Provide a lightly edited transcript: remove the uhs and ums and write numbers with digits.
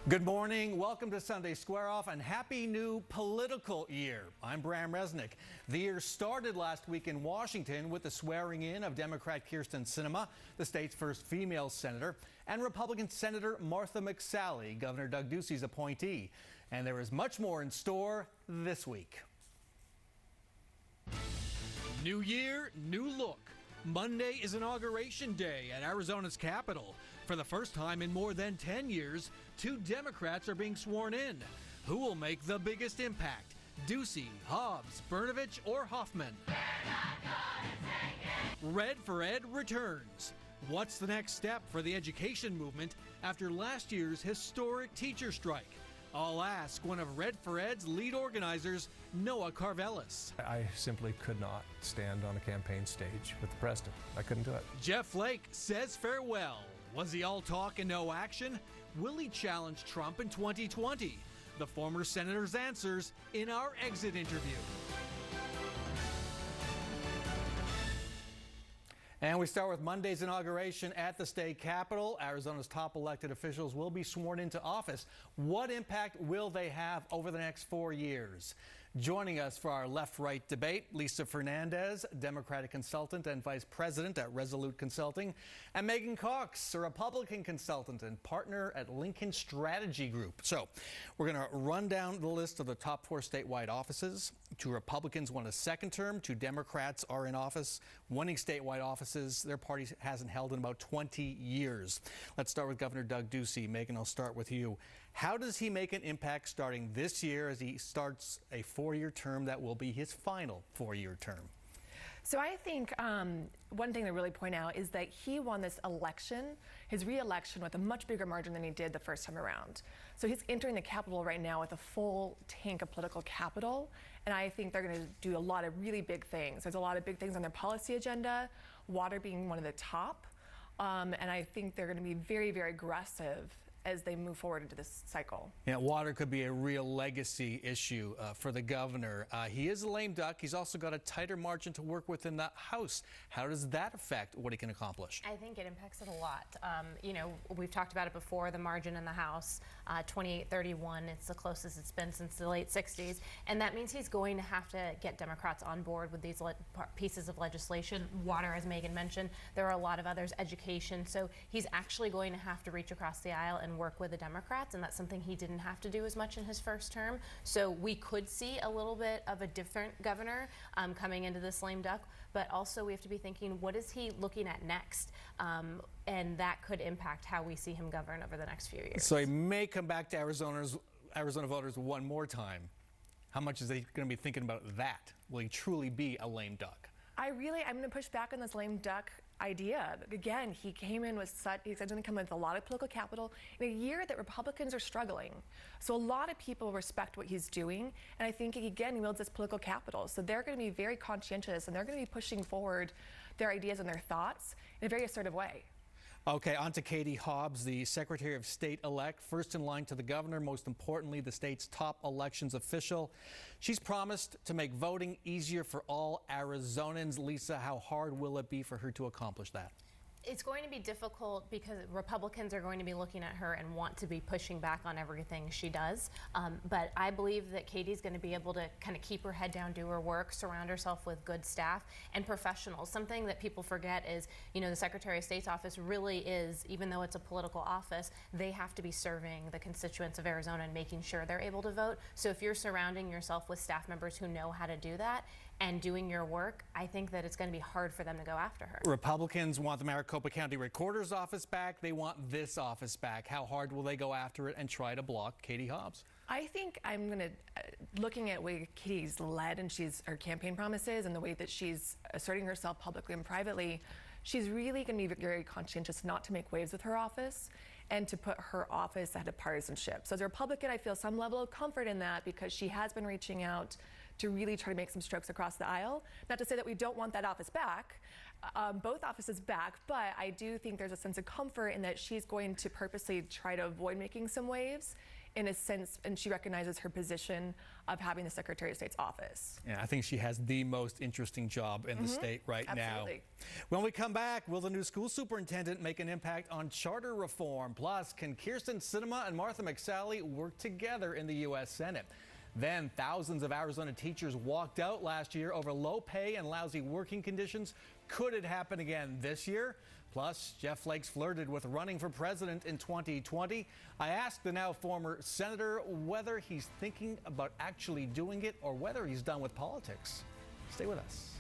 Good morning. Welcome to Sunday Square Off and happy new political year. I'm Brnovich. The year started last week in Washington with the swearing in of Democrat Kyrsten Sinema, the state's first female senator, and Republican Senator Martha McSally, Governor Doug Ducey's appointee. And there is much more in store this week. New year, new look. Monday is Inauguration Day at Arizona's Capitol. For the first time in more than 10 years, 2 Democrats are being sworn in. Who will make the biggest impact? Ducey, Hobbs, Brnovich, or Hoffman? Red for Ed returns. What's the next step for the education movement after last year's historic teacher strike? I'll ask one of Red for Ed's lead organizers, Noah Carvelis. I simply could not stand on a campaign stage with the president. I couldn't do it. Jeff Flake says farewell. Was he all talk and no action? Will he challenge Trump in 2020? The former senator's answers in our exit interview. And we start with Monday's inauguration at the state capitol. Arizona's top elected officials will be sworn into office. What impact will they have over the next 4 years? Joining us for our left-right debate, Lisa Fernandez, Democratic consultant and vice president at Resolute Consulting, and Meghan Cox, a Republican consultant and partner at Lincoln Strategy Group. So we're going to run down the list of the top 4 statewide offices. 2 Republicans won a second term. 2 Democrats are in office, winning statewide offices their party hasn't held in about 20 years. Let's start with Governor Doug Ducey. Meghan, I'll start with you. How does he make an impact starting this year as he starts a 4-year term that will be his final 4-year term? So I think one thing to really point out is that he won this election, his re-election, with a much bigger margin than he did the first time around. So he's entering the Capitol right now with a full tank of political capital, and I think they're going to do a lot of really big things. There's a lot of big things on their policy agenda, water being one of the top, and I think they're going to be very, very aggressive as they move forward into this cycle. Yeah, water could be a real legacy issue for the governor. He is a lame duck. He's also got a tighter margin to work with in the House. How does that affect what he can accomplish? I think it impacts it a lot. You know, we've talked about it before, the margin in the House, 28-31. It's the closest it's been since the late 60s. And that means he's going to have to get Democrats on board with these pieces of legislation. Water, as Meghan mentioned, there are a lot of others, education. So he's actually going to have to reach across the aisle and work with the Democrats, and that's something he didn't have to do as much in his first term. So we could see a little bit of a different governor coming into this lame duck, but also we have to be thinking, what is he looking at next? And that could impact how we see him govern over the next few years. So he may come back to Arizona voters one more time. How much is he going to be thinking about that? Will he truly be a lame duck? I'm going to push back on this lame duck idea. Again, he came in with he's going to come in with a lot of political capital in a year that Republicans are struggling. So a lot of people respect what he's doing, and I think, again, he wields this political capital. So they're going to be very conscientious, and they're going to be pushing forward their ideas and their thoughts in a very assertive way. Okay, on to Katie Hobbs, the Secretary of State-elect, first in line to the governor, most importantly, the state's top elections official. She's promised to make voting easier for all Arizonans. Lisa, how hard will it be for her to accomplish that? It's going to be difficult because Republicans are going to be looking at her and want to be pushing back on everything she does. But I believe that Katie's going to be able to kind of keep her head down, do her work, surround herself with good staff and professionals. Something that people forget is, you know, the Secretary of State's office really is, even though it's a political office, they have to be serving the constituents of Arizona and making sure they're able to vote. So if you're surrounding yourself with staff members who know how to do that and doing your work, I think that it's going to be hard for them to go after her. Republicans want the Maricopa County Recorder's office back. They want this office back. How hard will they go after it and try to block Katie Hobbs? I think I'm going to, looking at the way Katie's led and her campaign promises and the way that she's asserting herself publicly and privately, she's really going to be very conscientious not to make waves with her office and to put her office ahead of partisanship. So as a Republican, I feel some level of comfort in that because she has been reaching out to really try to make some strokes across the aisle. Not to say that we don't want that office back, both offices back, but I do think there's a sense of comfort in that she's going to purposely try to avoid making some waves in a sense, and she recognizes her position of having the Secretary of State's office. Yeah, I think she has the most interesting job in the state right Absolutely. now. When we come back, will the new school superintendent make an impact on charter reform? Plus, can Kirsten Sinema and Martha McSally work together in the U.S. Senate? Then, thousands of Arizona teachers walked out last year over low pay and lousy working conditions. Could it happen again this year? Plus, Jeff Flakes flirted with running for president in 2020. I asked the now former senator whether he's thinking about actually doing it or whether he's done with politics. Stay with us.